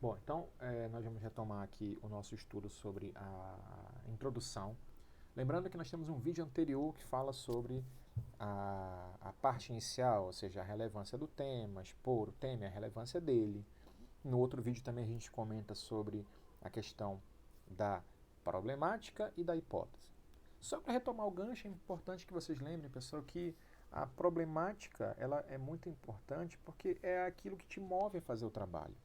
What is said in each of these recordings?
Bom, então nós vamos retomar aqui o nosso estudo sobre a introdução. Lembrando que nós temos um vídeo anterior que fala sobre a parte inicial, ou seja, a relevância do tema, expor o tema e a relevância dele. No outro vídeo também a gente comenta sobre a questão da problemática e da hipótese. Só para retomar o gancho, é importante que vocês lembrem, pessoal, que a problemática ela é muito importante porque é aquilo que te move a fazer o trabalho.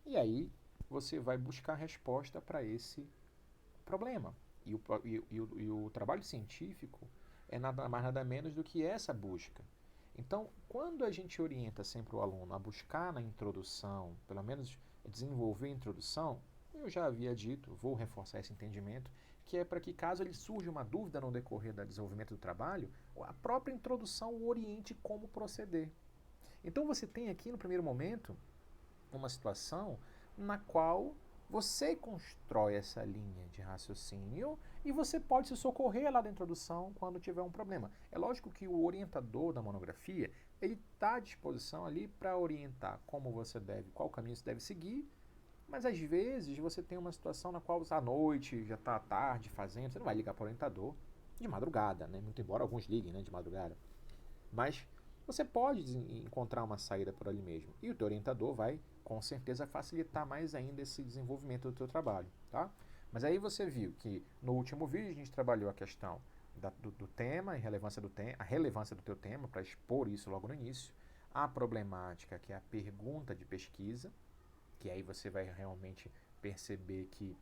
E aí você vai buscar resposta para esse problema. E o trabalho científico é nada mais nada menos do que essa busca. Então, quando a gente orienta sempre o aluno a buscar na introdução, pelo menos desenvolver a introdução, eu já havia dito, vou reforçar esse entendimento, que é para que caso ele surja uma dúvida no decorrer do desenvolvimento do trabalho, a própria introdução o oriente como proceder. Então você tem aqui no primeiro momento uma situação na qual você constrói essa linha de raciocínio e você pode se socorrer lá da introdução quando tiver um problema. É lógico que o orientador da monografia ele está à disposição ali para orientar como você deve, qual caminho você deve seguir, mas às vezes você tem uma situação na qual você à noite, já está tarde fazendo, você não vai ligar para o orientador de madrugada, né? Muito embora alguns liguem, né, de madrugada. Mas você pode encontrar uma saída por ali mesmo. E o teu orientador vai, com certeza, facilitar mais ainda esse desenvolvimento do teu trabalho. Tá? Mas aí você viu que no último vídeo a gente trabalhou a questão do tema, a relevância do teu tema, para expor isso logo no início. A problemática, que é a pergunta de pesquisa, que aí você vai realmente perceber que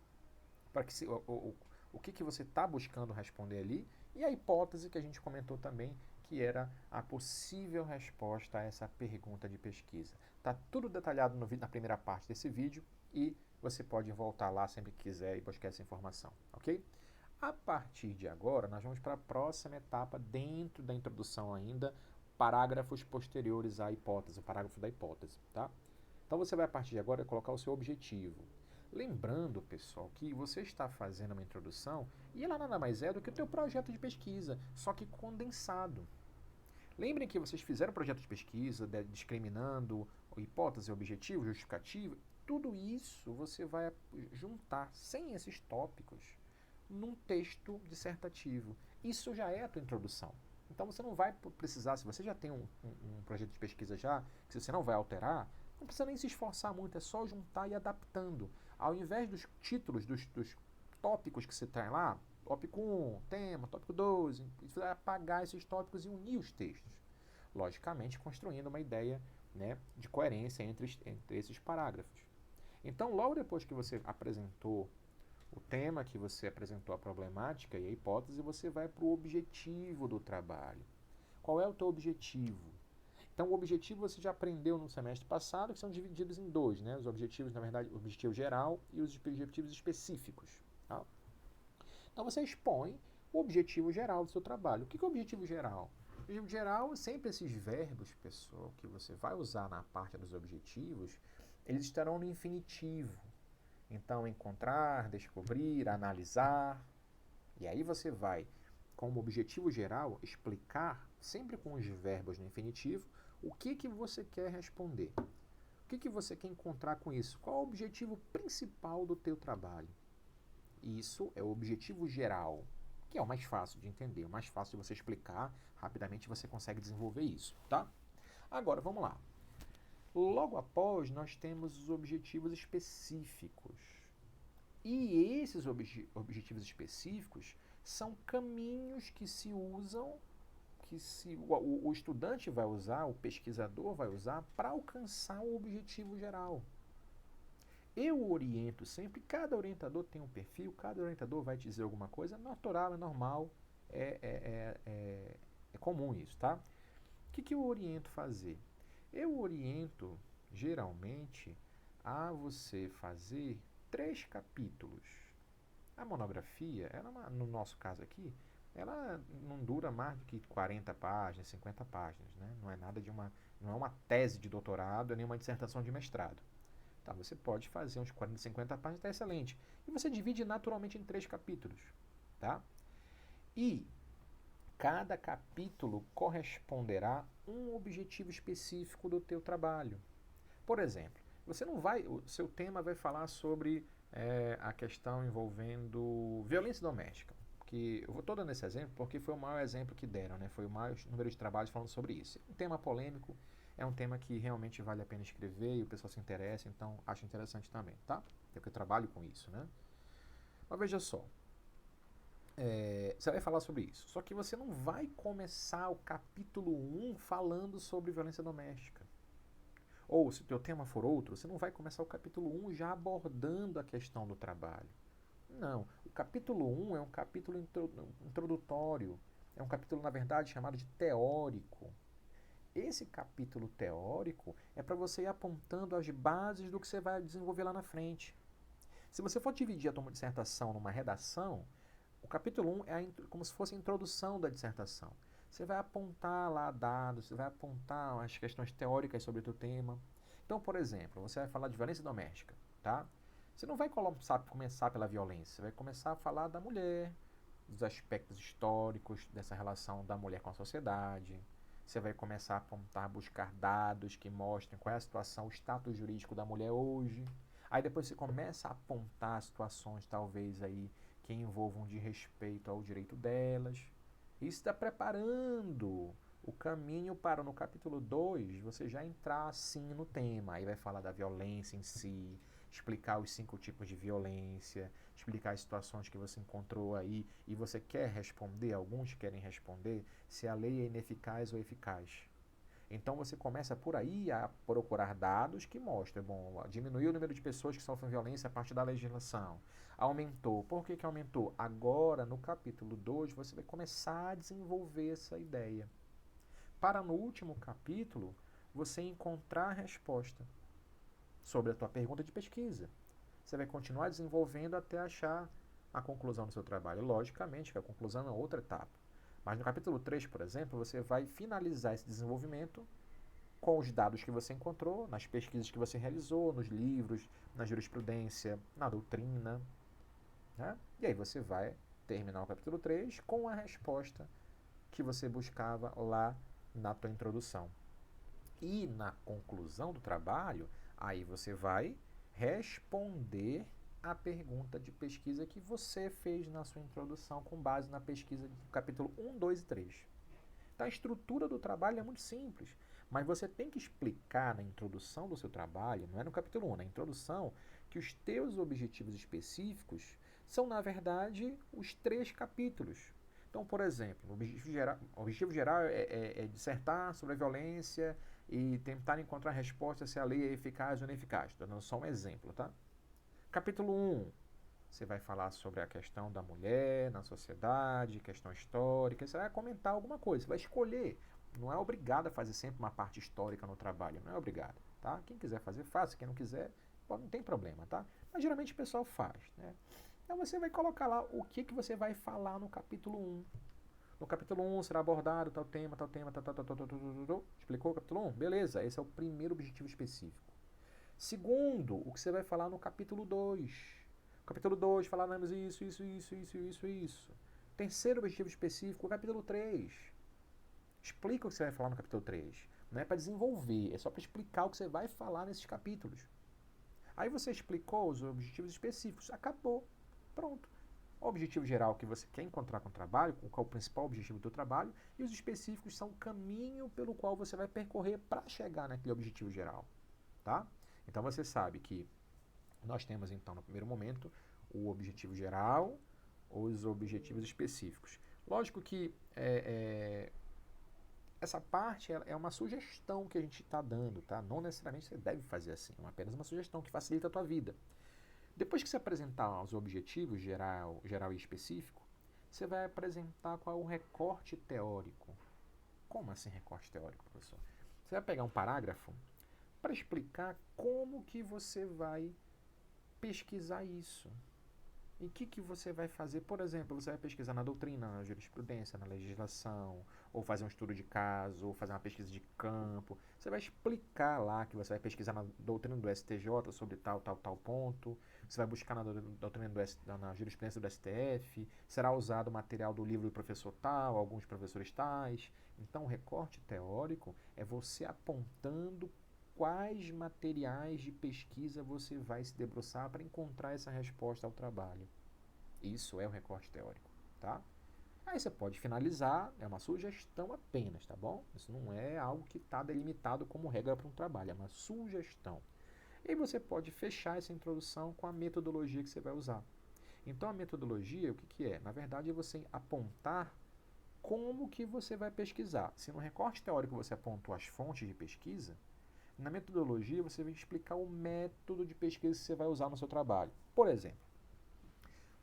para que o que você está buscando responder ali, e a hipótese que a gente comentou também, que era a possível resposta a essa pergunta de pesquisa. Está tudo detalhado na primeira parte desse vídeo e você pode voltar lá sempre que quiser e buscar essa informação, ok? A partir de agora, nós vamos para a próxima etapa dentro da introdução ainda, parágrafos posteriores à hipótese, o parágrafo da hipótese, tá? Então você vai a partir de agora colocar o seu objetivo. Lembrando, pessoal, que você está fazendo uma introdução e ela nada mais é do que o teu projeto de pesquisa, só que condensado. Lembrem que vocês fizeram um projeto de pesquisa, discriminando hipótese, objetivo, justificativa. Tudo isso você vai juntar, sem esses tópicos, num texto dissertativo. Isso já é a tua introdução. Então você não vai precisar, se você já tem um projeto de pesquisa já, que você não vai alterar, não precisa nem se esforçar muito, é só juntar e adaptando. Ao invés dos títulos, dos tópicos que você tem lá, tópico 1, tema, tópico 2, você vai apagar esses tópicos e unir os textos. Logicamente, construindo uma ideia, né, de coerência entre esses parágrafos. Então, logo depois que você apresentou o tema, que você apresentou a problemática e a hipótese, você vai para o objetivo do trabalho. Qual é o teu objetivo? Então, o objetivo você já aprendeu no semestre passado, que são divididos em dois, né? Os objetivos, na verdade, o objetivo geral e os objetivos específicos. Tá? Então, você expõe o objetivo geral do seu trabalho. O que é o objetivo geral? O objetivo geral, sempre esses verbos, pessoal, que você vai usar na parte dos objetivos, eles estarão no infinitivo. Então, encontrar, descobrir, analisar. E aí você vai, como objetivo geral, explicar, sempre com os verbos no infinitivo, o que você quer responder. O que você quer encontrar com isso? Qual é o objetivo principal do teu trabalho? Isso é o objetivo geral, que é o mais fácil de entender, o mais fácil de você explicar, rapidamente você consegue desenvolver isso, tá? Agora, vamos lá. Logo após, nós temos os objetivos específicos. E esses objetivos específicos são caminhos que se usam, o estudante vai usar, o pesquisador vai usar para alcançar o objetivo geral. Eu oriento sempre, cada orientador tem um perfil, cada orientador vai te dizer alguma coisa, é natural, é normal, é comum isso, tá? O que eu oriento fazer? Eu oriento, geralmente, a você fazer 3 capítulos. A monografia, ela, no nosso caso aqui, ela não dura mais do que 40 páginas, 50 páginas, né? Não é nada não é uma tese de doutorado, nem uma dissertação de mestrado. Tá, você pode fazer uns 40, 50 páginas, está excelente. E você divide naturalmente em 3 capítulos, tá? E cada capítulo corresponderá a um objetivo específico do teu trabalho. Por exemplo, Você não vai, o seu tema vai falar sobre a questão envolvendo violência doméstica. Que eu estou dando esse exemplo porque foi o maior exemplo que deram, né? Foi o maior número de trabalhos falando sobre isso. É um tema polêmico, é um tema que realmente vale a pena escrever e o pessoal se interessa, então acho interessante também, tá? Porque eu trabalho com isso, né? Mas veja só, você vai falar sobre isso. Só que você não vai começar o capítulo 1 falando sobre violência doméstica. Ou, se o teu tema for outro, você não vai começar o capítulo 1 já abordando a questão do trabalho. Não. O capítulo 1 é um capítulo introdutório. É um capítulo, na verdade, chamado de teórico. Esse capítulo teórico é para você ir apontando as bases do que você vai desenvolver lá na frente. Se você for dividir a tua dissertação numa redação, o capítulo 1 é como se fosse a introdução da dissertação. Você vai apontar lá dados, você vai apontar as questões teóricas sobre o teu tema. Então, por exemplo, você vai falar de violência doméstica, tá? Você não vai começar pela violência, você vai começar a falar da mulher, dos aspectos históricos dessa relação da mulher com a sociedade. Você vai começar a apontar, buscar dados que mostrem qual é a situação, o status jurídico da mulher hoje. Aí depois você começa a apontar situações, talvez, aí que envolvam de respeito ao direito delas. Isso está preparando o caminho para, no capítulo 2, você já entrar assim no tema. Aí vai falar da violência em si, explicar os 5 tipos de violência, explicar as situações que você encontrou aí e você quer responder, alguns querem responder, se a lei é ineficaz ou eficaz. Então você começa por aí a procurar dados que mostram, bom, diminuiu o número de pessoas que sofrem violência a partir da legislação. Aumentou. Por que aumentou? Agora, no capítulo 2, você vai começar a desenvolver essa ideia. Para no último capítulo, você encontrar a resposta sobre a tua pergunta de pesquisa. Você vai continuar desenvolvendo até achar a conclusão do seu trabalho. Logicamente que a conclusão é outra etapa. Mas no capítulo 3, por exemplo, você vai finalizar esse desenvolvimento com os dados que você encontrou, nas pesquisas que você realizou, nos livros, na jurisprudência, na doutrina. Né? E aí você vai terminar o capítulo 3 com a resposta que você buscava lá na tua introdução. E na conclusão do trabalho, aí você vai responder a pergunta de pesquisa que você fez na sua introdução com base na pesquisa do capítulo 1, 2 e 3. Então a estrutura do trabalho é muito simples, mas você tem que explicar na introdução do seu trabalho, não é no capítulo 1, na introdução, que os teus objetivos específicos são, na verdade, os 3 capítulos. Então, por exemplo, o objetivo geral é dissertar sobre a violência e tentar encontrar respostas se a lei é eficaz ou ineficaz. Estou dando só um exemplo, tá? Capítulo 1, você vai falar sobre a questão da mulher na sociedade, questão histórica, você vai comentar alguma coisa, você vai escolher. Não é obrigado a fazer sempre uma parte histórica no trabalho, não é obrigado, tá? Quem quiser fazer, faça, quem não quiser, não tem problema, tá? Mas geralmente o pessoal faz, né? Então você vai colocar lá o que você vai falar no capítulo 1. No capítulo 1 será abordado tal tema, tal tema, tal, tal, tal, tal, tal, tal, tal, tal. Explicou o capítulo 1? Beleza, esse é o primeiro objetivo específico. Segundo, o que você vai falar no capítulo 2. No capítulo 2 falaremos isso, isso, isso, isso, isso, isso. Terceiro objetivo específico, o capítulo 3. Explica o que você vai falar no capítulo 3. Não é para desenvolver, é só para explicar o que você vai falar nesses capítulos. Aí você explicou os objetivos específicos, acabou, pronto. O objetivo geral que você quer encontrar com o trabalho, qual é o principal objetivo do trabalho, e os específicos são o caminho pelo qual você vai percorrer para chegar naquele objetivo geral, tá? Então você sabe que nós temos então no primeiro momento o objetivo geral, os objetivos específicos. Lógico que essa parte é uma sugestão que a gente está dando, tá? Não necessariamente você deve fazer assim, é apenas uma sugestão que facilita a tua vida. Depois que você apresentar os objetivos geral e específico, você vai apresentar qual é o recorte teórico. Como assim recorte teórico, professor? Você vai pegar um parágrafo para explicar como que você vai pesquisar isso. E o que você vai fazer? Por exemplo, você vai pesquisar na doutrina, na jurisprudência, na legislação, ou fazer um estudo de caso, ou fazer uma pesquisa de campo. Você vai explicar lá que você vai pesquisar na doutrina do STJ sobre tal, tal, tal ponto. Você vai buscar na doutrina na jurisprudência do STF. Será usado o material do livro do professor tal, alguns professores tais. Então, o recorte teórico é você apontando quais materiais de pesquisa você vai se debruçar para encontrar essa resposta ao trabalho. Isso é o recorte teórico, tá? Aí você pode finalizar, é uma sugestão apenas, tá bom? Isso não é algo que está delimitado como regra para um trabalho, é uma sugestão. E você pode fechar essa introdução com a metodologia que você vai usar. Então a metodologia, o que é? Na verdade é você apontar como que você vai pesquisar. Se no recorte teórico você apontou as fontes de pesquisa, na metodologia você vai explicar o método de pesquisa que você vai usar no seu trabalho. Por exemplo,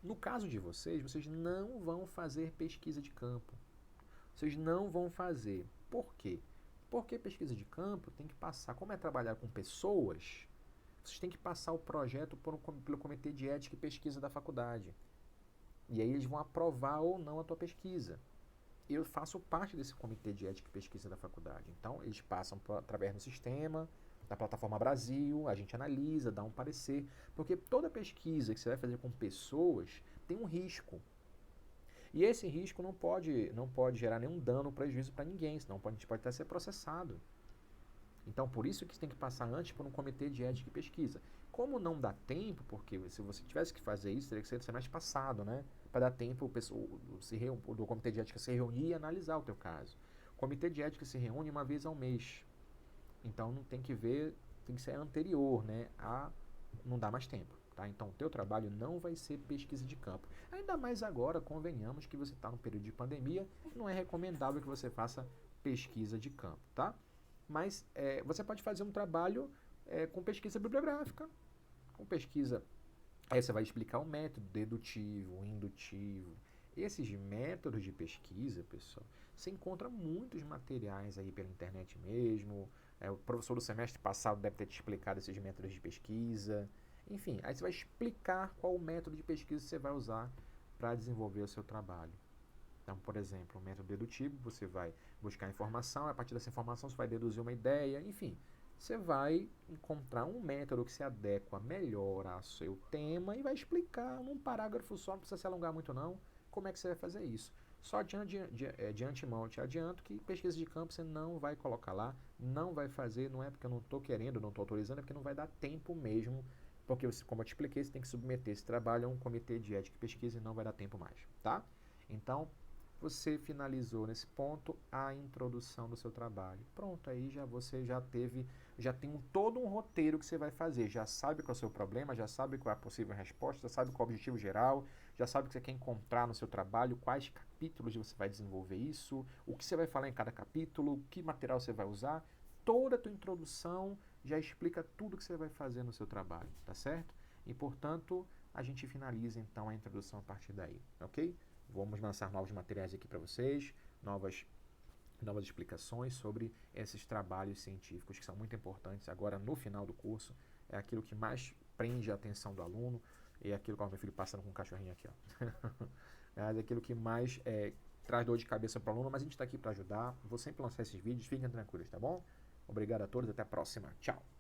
no caso de vocês, vocês não vão fazer pesquisa de campo. Vocês não vão fazer. Por quê? Porque pesquisa de campo tem que passar, como é trabalhar com pessoas, vocês têm que passar o projeto pelo Comitê de Ética e Pesquisa da faculdade. E aí eles vão aprovar ou não a tua pesquisa. Eu faço parte desse Comitê de Ética e Pesquisa da faculdade. Então, eles passam através do sistema, da plataforma Brasil, a gente analisa, dá um parecer, porque toda pesquisa que você vai fazer com pessoas tem um risco. E esse risco não pode gerar nenhum dano ou prejuízo para ninguém, senão a gente pode até ser processado. Então, por isso que você tem que passar antes por um comitê de ética e pesquisa. Como não dá tempo, porque se você tivesse que fazer isso, teria que ser semestre passado, né? Para dar tempo do comitê de ética se reunir e analisar o teu caso. O comitê de ética se reúne uma vez ao mês. Então, não tem que ver, tem que ser anterior, né? Não dá mais tempo. Tá? Então, o teu trabalho não vai ser pesquisa de campo. Ainda mais agora, convenhamos que você está no período de pandemia, não é recomendável que você faça pesquisa de campo, tá? Mas você pode fazer um trabalho com pesquisa bibliográfica, com pesquisa. Aí você vai explicar o método dedutivo, o indutivo. Esses métodos de pesquisa, pessoal, você encontra muitos materiais aí pela internet mesmo. O professor do semestre passado deve ter te explicado esses métodos de pesquisa. Enfim, aí você vai explicar qual o método de pesquisa você vai usar para desenvolver o seu trabalho. Então, por exemplo, o método dedutivo, você vai buscar informação, a partir dessa informação você vai deduzir uma ideia, enfim. Você vai encontrar um método que se adequa melhor ao seu tema e vai explicar num parágrafo só, não precisa se alongar muito não, como é que você vai fazer isso. Só de antemão eu te adianto que pesquisa de campo você não vai colocar lá, não vai fazer, não é porque eu não estou querendo, não estou autorizando, é porque não vai dar tempo mesmo, porque, como eu te expliquei, você tem que submeter esse trabalho a um comitê de ética e pesquisa e não vai dar tempo mais, tá? Então, você finalizou nesse ponto a introdução do seu trabalho. Pronto, aí você já tem todo um roteiro que você vai fazer. Já sabe qual é o seu problema, já sabe qual é a possível resposta, já sabe qual é o objetivo geral, já sabe o que você quer encontrar no seu trabalho, quais capítulos você vai desenvolver isso, o que você vai falar em cada capítulo, que material você vai usar. Toda a tua introdução já explica tudo que você vai fazer no seu trabalho, tá certo? E, portanto, a gente finaliza então a introdução a partir daí, ok? Vamos lançar novos materiais aqui para vocês, novas explicações sobre esses trabalhos científicos que são muito importantes agora no final do curso. É aquilo que mais prende a atenção do aluno, é aquilo que o meu filho passando com um cachorrinho aqui, ó. É aquilo que mais traz dor de cabeça para o aluno, mas a gente está aqui para ajudar. Vou sempre lançar esses vídeos, fiquem tranquilos, tá bom? Obrigado a todos, até a próxima. Tchau!